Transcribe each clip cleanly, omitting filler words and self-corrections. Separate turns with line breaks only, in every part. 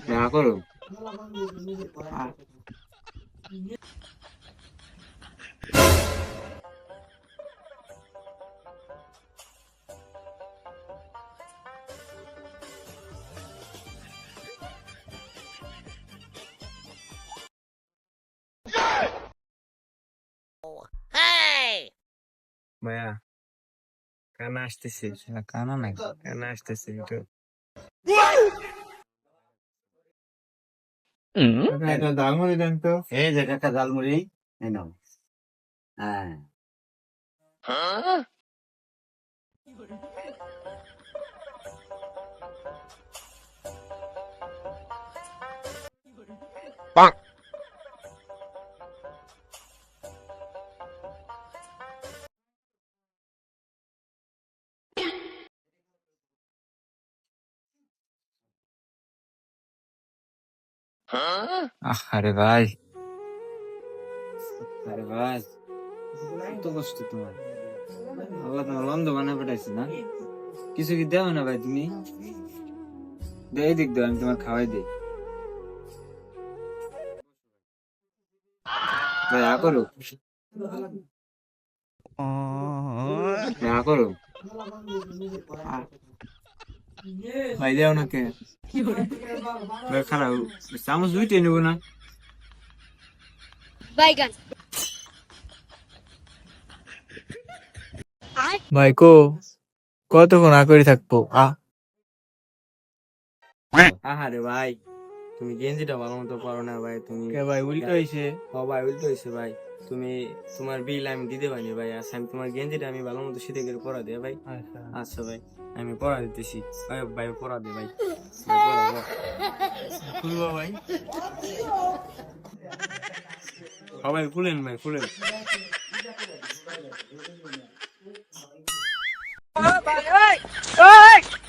দেখা করো।
ভাইয়া কানা আসতেছে।
কানা নাই।
কানা আসতেছে একটু।
একটা ডালমুড়ি দেন তো।
এই যে একটা ঝালমুড়ি এই নাও। হ্যাঁ
আরে ভাই, আরে ভাই, কত কষ্ট তোমার। আল্লাহ তোমার অন্ধ বানায় পাঠাইছে না? কিছু কি দেও না ভাই তুমি? দেই দিক দাও, আমি তোমার খাওয়াই দিই। দয়া করো, দয়া করো। ভাই দেও না কে? ভাই খারাপ, চামচ দুইটাই নেবো না?
ভাই কতক্ষণ করে থাকবো?
আহারে ভাই, তুমি গেঞ্জিটা ভালো মতো পারো না ভাই। তুমি
ভাই উল্টো হয়েছে।
ও ভাই উল্টো হয়েছে ভাই। তুমি তোমার বিল আমি দিতে পারিনি ভাই। আচ্ছা আমি তোমার গেঞ্জিটা আমি ভালো মতো শীতে করে পরা দিয়ে ভাই। আচ্ছা ভাই আমি পরা দিতেছি। ভাই ভাই পরা দে ভাই। ভাই, পরা, পরা।
খুলবো ভাই?
ভাই খুলেন ভাই খুলেন।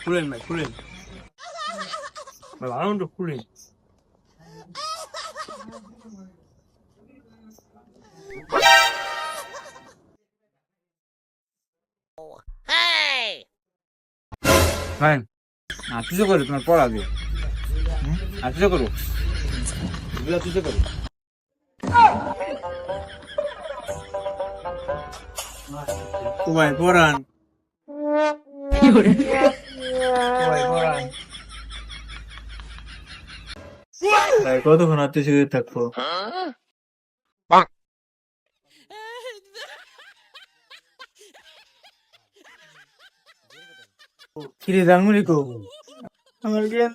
খুলেন ভাই খুলেন। ভাই ভালো মতো খুলেন।
ভাই আতিশো করো, তোমার পড়া দিও। আতিশো করো, আতিশো করো।
ও ভাই পরান।
ভাই কতক্ষণ থাকবো? কিরে জানমুড়ি কো? আমার জ্ঞান